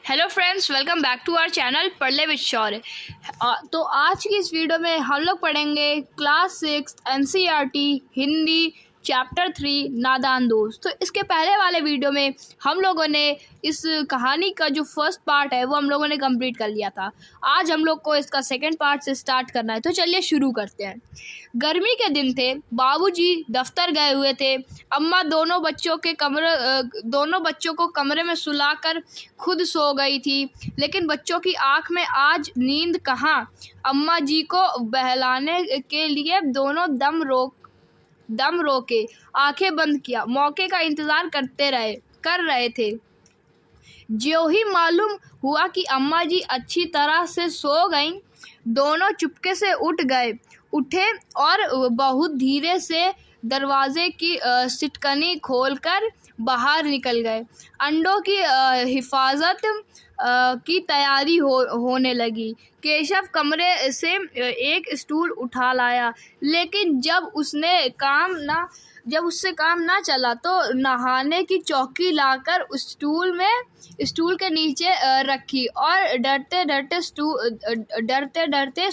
Hello friends, welcome back to our channel Padhle with Shaurya. तो आज की इस वीडियो में हम लोग पढ़ेंगे क्लास 6 एनसीईआरटी हिंदी चैप्टर 3 नादान दोस्त। तो इसके पहले वाले वीडियो में हम लोगों ने इस कहानी का जो फर्स्ट पार्ट है वो हम लोगों ने कंप्लीट कर लिया था। आज हम लोग को इसका सेकंड पार्ट से स्टार्ट करना है, तो चलिए शुरू करते हैं। गर्मी के दिन थे, बाबूजी दफ्तर गए हुए थे। अम्मा दोनों बच्चों को कमरे में सुलाकर खुद सो गई थी, लेकिन बच्चों की आंख में आज नींद कहाँ। अम्मा जी को बहलाने के लिए दोनों दम रोके आंखें बंद किया, मौके का इंतजार कर रहे थे। ज्यों ही मालूम हुआ कि अम्मा जी अच्छी तरह से सो गईं, दोनों चुपके से उठे और बहुत धीरे से दरवाजे की सिटकनी खोलकर बाहर निकल गए। अंडों की हिफाजत की तैयारी होने लगी। केशव कमरे से एक स्टूल उठा लाया, लेकिन जब उससे काम ना चला तो नहाने की चौकी लाकर स्टूल के नीचे रखी और डरते डरते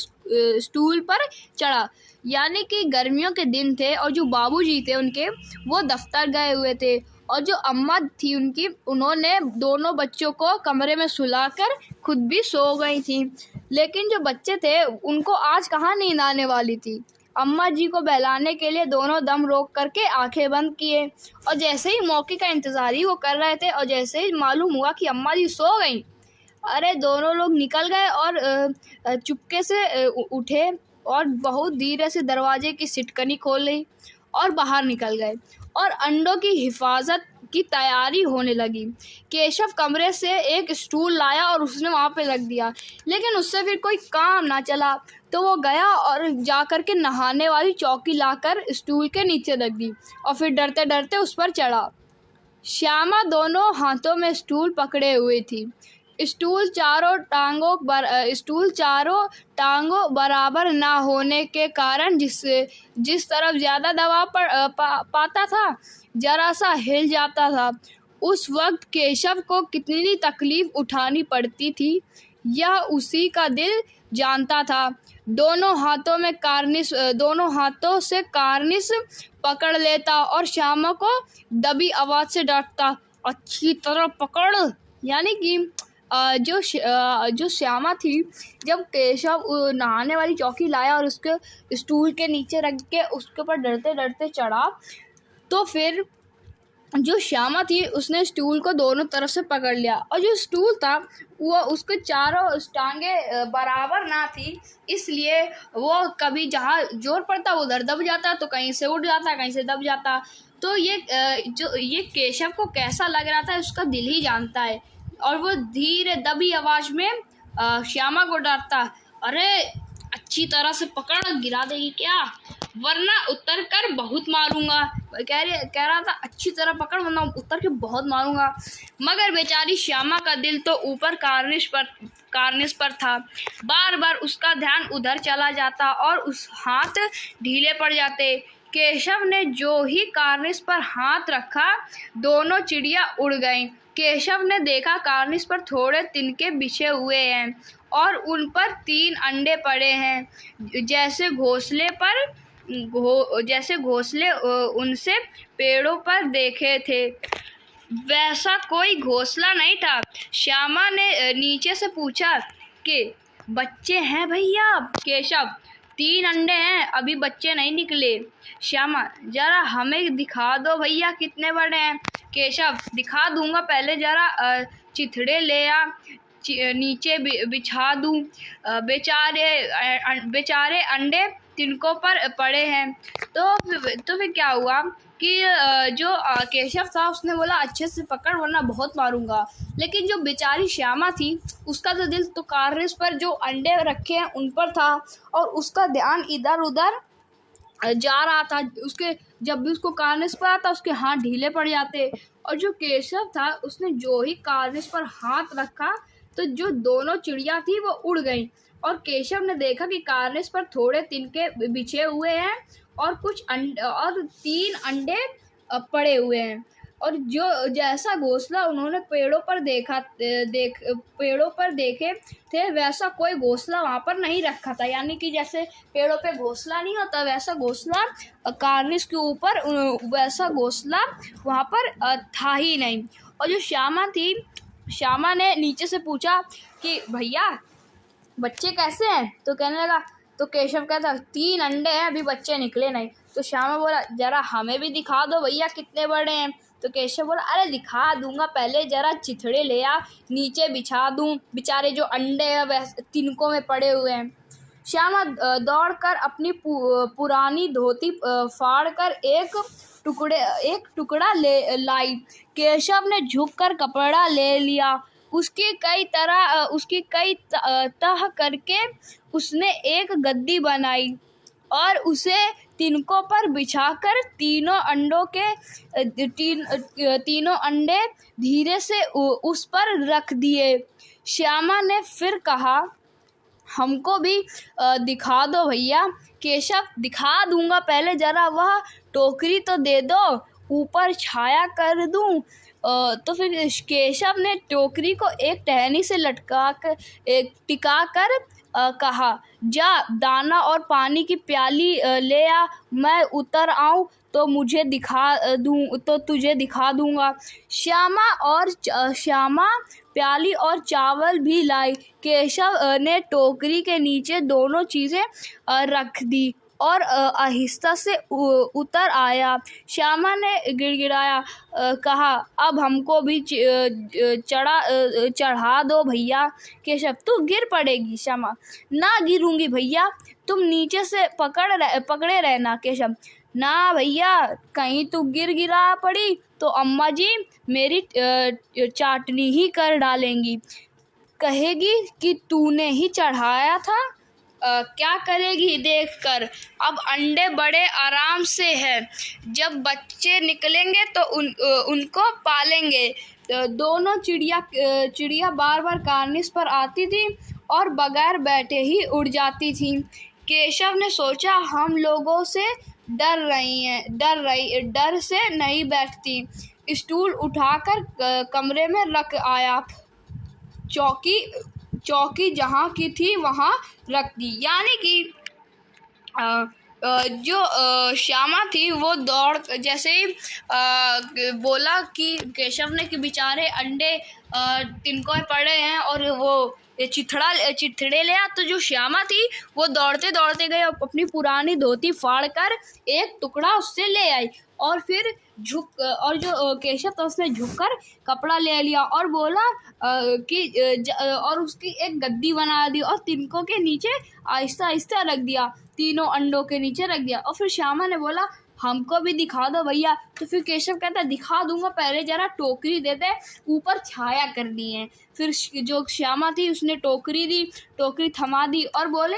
स्टूल पर चढ़ा। यानी कि गर्मियों के दिन थे और जो बाबूजी थे उनके, वो दफ्तर गए हुए थे और जो अम्मा थी उन्होंने दोनों बच्चों को कमरे में सुलाकर खुद भी सो गई थी। लेकिन जो बच्चे थे उनको आज कहाँ नींद आने वाली थी। अम्मा जी को बहलाने के लिए दोनों दम रोक करके आंखें बंद किए और जैसे ही मौके का इंतजार ही वो कर रहे थे और जैसे ही मालूम हुआ कि अम्मा जी सो गई, अरे दोनों लोग निकल गए और चुपके से उठे और बहुत धीरे से दरवाजे की सिटकनी खोल ली और बाहर निकल गए और अंडों की हिफाजत की तैयारी होने लगी। केशव कमरे से एक स्टूल लाया और उसने वहाँ पे रख दिया, लेकिन उससे फिर कोई काम ना चला तो वो गया और जाकर के नहाने वाली चौकी लाकर स्टूल के नीचे रख दी और फिर डरते डरते उस पर चढ़ा। श्यामा दोनों हाथों में स्टूल पकड़े हुई थी। स्टूल चारों टांगों बराबर ना होने के कारण जिस तरफ ज़्यादा दबाव पाता था, जरा सा हिल जाता था। उस वक्त केशव को कितनी तकलीफ उठानी पड़ती थी, यह उसी का दिल जानता था। दोनों हाथों से कार्निश पकड़ लेता और श्यामा को दबी आवाज़ से डांटता, अच्छी तरह पकड़। यानी कि जो श्यामा थी, जब केशव नहाने वाली चौकी लाया और उसके स्टूल के नीचे रख के उसके ऊपर डरते डरते चढ़ा, तो फिर जो श्यामा थी उसने स्टूल को दोनों तरफ से पकड़ लिया और जो स्टूल था वो उसके चारों टांगे बराबर ना थी, इसलिए वो कभी जहाँ जोर पड़ता वो उधर दब जाता, तो कहीं से उठ जाता कहीं से दब जाता। तो ये केशव को कैसा लग रहा था उसका दिल ही जानता है। और वो धीरे दबी आवाज में श्यामा को डांटता, अरे अच्छी तरह से पकड़, गिरा देगी क्या, वरना उतर कर बहुत मारूंगा। कह रहा था अच्छी तरह पकड़ वरना उतर के बहुत मारूंगा। मगर बेचारी श्यामा का दिल तो ऊपर कार्निश पर था। बार बार उसका ध्यान उधर चला जाता और उस हाथ ढीले पड़ जाते। केशव ने जो ही कार्निश पर हाथ रखा, दोनों चिड़िया उड़ गईं। केशव ने देखा कार्निश पर थोड़े तिनके बिछे हुए हैं और उन पर 3 अंडे पड़े हैं, जैसे घोंसले उनसे पेड़ों पर देखे थे, वैसा कोई घोंसला नहीं था। श्यामा ने नीचे से पूछा कि बच्चे हैं भैया? केशव, 3 अंडे हैं, अभी बच्चे नहीं निकले। श्यामा, जरा हमें दिखा दो भैया कितने बड़े हैं। केशव, दिखा दूंगा, पहले जरा चिथड़े ले आ, नीचे बिछा दूं। बेचारे अंडे तिनकों पर पड़े हैं। तो फिर क्या हुआ कि जो केशव था उसने बोला अच्छे से पकड़ वरना बहुत मारूंगा। लेकिन जो बेचारी श्यामा थी उसका तो दिल तो कार्निश पर जो अंडे रखे हैं उन पर था और उसका ध्यान इधर उधर जा रहा था। जब भी उसको कार्निश पर आता उसके हाथ ढीले पड़ जाते और जो केशव था उसने जो ही कार्निश पर हाथ रखा तो जो दोनों चिड़िया थी वो उड़ गई और केशव ने देखा कि कार्निश पर थोड़े तिनके बिछे हुए हैं और 3 अंडे पड़े हुए हैं। और जो जैसा घोंसला उन्होंने पेड़ों पर देखे थे वैसा कोई घोंसला वहाँ पर नहीं रखा था। यानी कि जैसे पेड़ों पे घोंसला नहीं होता वैसा घोंसला कार्निस के ऊपर वैसा घोंसला वहाँ पर था ही नहीं। और जो श्यामा ने नीचे से पूछा कि भैया बच्चे कैसे हैं? तो कहने लगा, तो केशव कहता 3 अंडे हैं, अभी बच्चे निकले नहीं। तो श्यामा बोला जरा हमें भी दिखा दो भैया कितने बड़े हैं। तो केशव बोला अरे दिखा दूंगा, पहले जरा चिथड़े ले आ, नीचे बिछा दूं, बेचारे जो अंडे हैं वैसे तिनकों में पड़े हुए हैं। श्यामा दौड़कर अपनी पुरानी धोती फाड़कर एक टुकड़ा ले लाई। केशव ने झुककर कपड़ा ले लिया, उसकी कई तह करके उसने एक गद्दी बनाई और उसे तिनकों पर बिछाकर तीनों अंडे धीरे से उस पर रख दिए। श्यामा ने फिर कहा हमको भी दिखा दो भैया। केशव दिखा दूंगा, पहले जरा वह टोकरी तो दे दो, ऊपर छाया कर दूं। तो फिर केशव ने टोकरी को एक टहनी से टिका कर कहा जा दाना और पानी की प्याली ले आ, मैं उतर आऊं तो तुझे दिखा दूंगा। श्यामा प्याली और चावल भी लाई। केशव ने टोकरी के नीचे दोनों चीज़ें रख दी और आहिस्ता से उतर आया। श्यामा ने गिड़गिड़ाया कहा अब हमको भी चढ़ा दो भैया। केशव तू गिर पड़ेगी। श्यामा ना गिरूंगी भैया, तुम नीचे से पकड़े रहना। केशव ना भैया, कहीं तू गिरा पड़ी तो अम्मा जी मेरी चाटनी ही कर डालेंगी, कहेगी कि तूने ही चढ़ाया था। क्या करेगी देखकर, अब अंडे बड़े आराम से है, जब बच्चे निकलेंगे तो उनको पालेंगे। दोनों चिड़िया बार बार कार्निस पर आती थी और बगैर बैठे ही उड़ जाती थी। केशव ने सोचा हम लोगों से डर से नहीं बैठती। स्टूल उठाकर कमरे में रख आया, चौकी जहाँ की थी वहाँ रख दी। यानी कि जो श्यामा थी वो जैसे ही बोला कि केशव ने कि बेचारे अंडे तिनकों में पड़े हैं और वो चिथड़े ले आ, तो जो श्यामा थी वो दौड़ते दौड़ते गई और अपनी पुरानी धोती फाड़कर एक टुकड़ा उससे ले आई और फिर और जो केशव था उसने झुककर कपड़ा ले लिया और बोला और उसकी एक गद्दी बना दी और तिनकों के नीचे आहिस्ता आहिस्ता रख दिया, तीनों अंडों के नीचे रख दिया। और फिर श्यामा ने बोला हमको भी दिखा दो भैया। तो फिर केशव कहता दिखा दूंगा, पहले जरा टोकरी दे दे, ऊपर छाया करनी है। फिर जो श्यामा थी उसने टोकरी दी, टोकरी थमा दी और बोले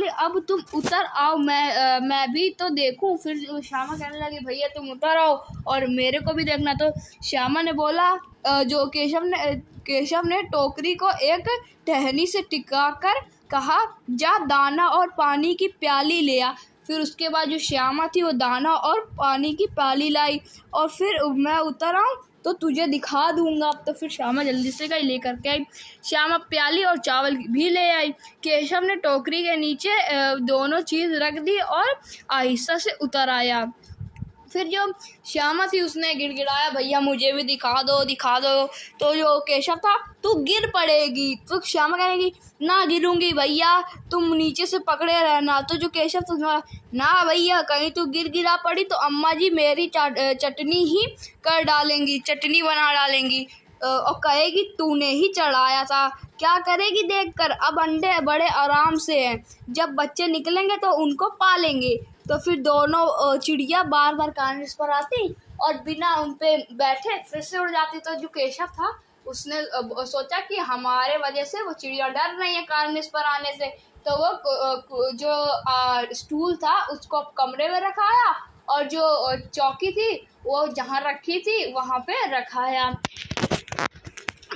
अब तुम उतर आओ, मैं भी तो देखूं। फिर श्यामा कहने लगी भैया तुम उतर आओ और मेरे को भी देखना। तो श्यामा ने बोला जो केशव ने टोकरी को एक टहनी से टिकाकर कहा जा दाना और पानी की प्याली ले आ। फिर उसके बाद जो श्यामा थी वो दाना और पानी की प्याली लाई और फिर मैं उतर आऊँ तो तुझे दिखा दूंगा। तो फिर श्यामा जल्दी से गई लेकर के आई। श्यामा प्याली और चावल भी ले आई। केशव ने टोकरी के नीचे दोनों चीज़ रख दी और आहिस्ता से उतर आया। फिर जो श्यामा थी उसने गिड़गिड़ाया भैया मुझे भी दिखा दो। तो जो केशव था तू गिर पड़ेगी। तो श्यामा कहेगी ना गिरूंगी भैया, तुम नीचे से पकड़े रहना। तो जो केशव था ना भैया, कहीं तू गिरा पड़ी तो अम्मा जी मेरी चटनी ही कर डालेंगी, चटनी बना डालेंगी और कहेगी तूने ही चढ़ाया था। क्या करेगी देखकर, अब अंडे बड़े आराम से हैं, जब बच्चे निकलेंगे तो उनको पालेंगे। तो फिर दोनों चिड़िया बार बार कार्निस पर आती और बिना उन पे बैठे फिर से उड़ जाती। तो जो केशव था उसने सोचा कि हमारे वजह से वो चिड़िया डर रही है कार्निस पर आने से। तो वो जो स्टूल था उसको कमरे में रखाया और जो चौकी थी वो जहाँ रखी थी वहाँ पे रखाया।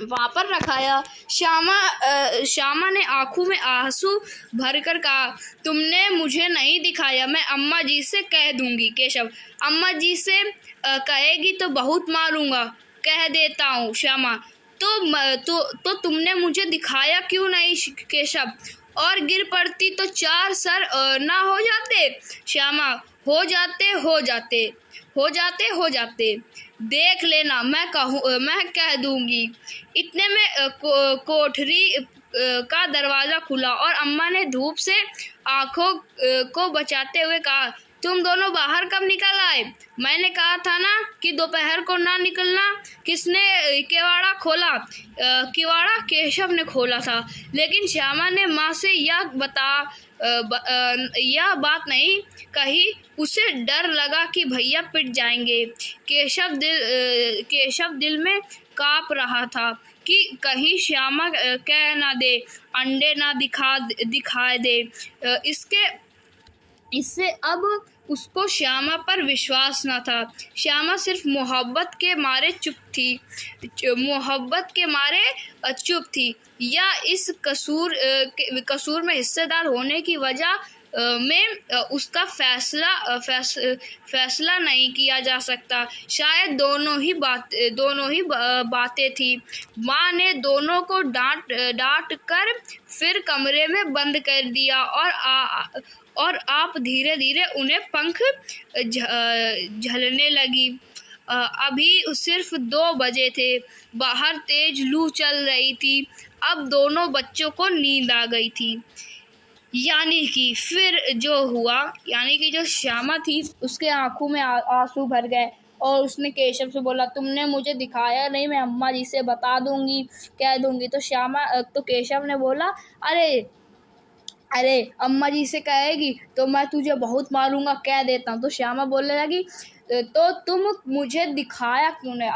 वहाँ पर रखाया। श्यामा ने आंखों में आंसू भरकर कहा, तुमने मुझे नहीं दिखाया, मैं अम्मा जी से कह दूंगी। केशव, अम्मा जी से कहेगी तो बहुत मारूंगा। कह देता हूँ। श्यामा, तो तुमने मुझे दिखाया क्यों नहीं? केशव, और गिर पड़ती तो 4 सर ना हो जाते? श्यामा, हो जाते, देख लेना, मैं कह दूंगी। इतने में कोठरी का दरवाजा खुला और अम्मा ने धूप से आंखों को बचाते हुए कहा, तुम दोनों बाहर कब निकल आए? मैंने कहा था ना कि दोपहर को ना निकलना। किसने किवाड़ा खोला? किवाड़ा केशव ने खोला था, लेकिन श्यामा ने माँ से यह बात नहीं कही। उसे डर लगा कि भैया पिट जाएंगे। केशव दिल में काँप रहा था कि कहीं श्यामा कह ना दे, अंडे ना दिखाए दे। इससे अब उसको श्यामा पर विश्वास न था। श्यामा सिर्फ मोहब्बत के मारे चुप थी, या इस कसूर में हिस्सेदार होने की वजह में उसका फैसला नहीं किया जा सकता। शायद दोनों ही बातें थी। माँ ने दोनों को डांट कर फिर कमरे में बंद कर दिया और आप धीरे धीरे उन्हें पंख झलने लगी। अभी सिर्फ 2 बजे थे। बाहर तेज लू चल रही थी। अब दोनों बच्चों को नींद आ गई थी। यानी कि फिर जो हुआ, यानी कि जो श्यामा थी उसके आंखों में आंसू भर गए और उसने केशव से बोला, तुमने मुझे दिखाया नहीं, मैं अम्मा जी से बता दूंगी, कह दूंगी। तो केशव ने बोला, अरे अम्मा जी से कहेगी तो मैं तुझे बहुत मारूंगा, कह देता हूँ। तो श्यामा बोलने लगी, तो तुम मुझे दिखाया क्यों नहीं?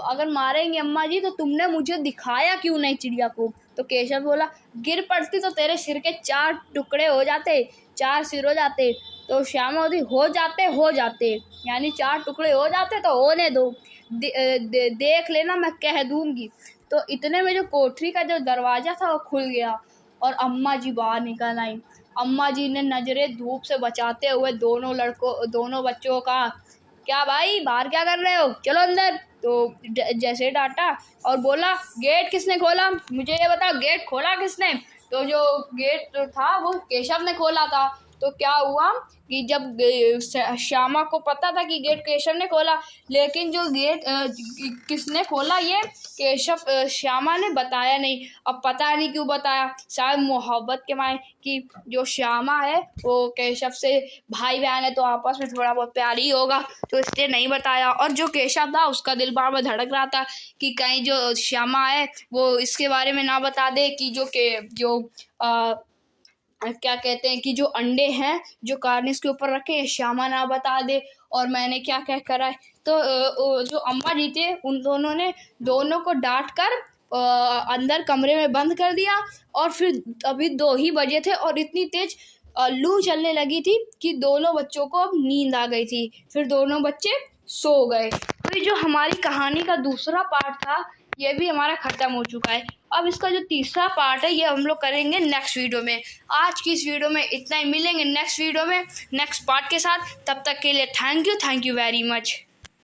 अगर मारेंगे अम्मा जी तो तुमने मुझे दिखाया क्यों नहीं चिड़िया को? तो केशव बोला, गिर पड़ती तो तेरे सिर के 4 टुकड़े हो जाते, 4 सिर हो जाते। तो श्यामा बोली, हो जाते, यानी 4 टुकड़े हो जाते तो होने दो, देख लेना, मैं कह दूंगी। तो इतने में जो कोठरी का जो दरवाजा था वो खुल गया और अम्मा जी बाहर निकल आई। अम्मा जी ने नजरें धूप से बचाते हुए दोनों बच्चों का, क्या भाई बाहर क्या कर रहे हो, चलो अंदर। तो जैसे डांटा और बोला, गेट किसने खोला? मुझे ये बताओ, गेट खोला किसने? तो जो गेट था वो केशव ने खोला था। तो क्या हुआ कि जब श्यामा को पता था कि गेट केशव ने खोला, लेकिन जो गेट किसने खोला ये श्यामा ने बताया नहीं। अब पता नहीं क्यों बताया, शायद मोहब्बत के मारे कि जो श्यामा है वो केशव से भाई बहन है तो आपस में थोड़ा बहुत प्यार ही होगा, तो इसलिए नहीं बताया। और जो केशव था उसका दिल बार बार धड़क रहा था कि कहीं जो श्यामा है वो इसके बारे में ना बता दे कि क्या कहते हैं कि जो अंडे हैं जो कार्निस के ऊपर रखे हैं श्यामा ना बता दे और मैंने क्या करा है। तो जो अम्मा जी थे उन दोनों ने दोनों को डांट कर अंदर कमरे में बंद कर दिया। और फिर अभी 2 ही बजे थे और इतनी तेज लू चलने लगी थी कि दोनों बच्चों को अब नींद आ गई थी। फिर दोनों बच्चे सो गए। तो ये जो हमारी कहानी का दूसरा पार्ट था ये भी हमारा खत्म हो चुका है। अब इसका जो तीसरा पार्ट है ये हम लोग करेंगे नेक्स्ट वीडियो में। आज की इस वीडियो में इतना ही, मिलेंगे नेक्स्ट वीडियो में नेक्स्ट पार्ट के साथ। तब तक के लिए थैंक यू वेरी मच।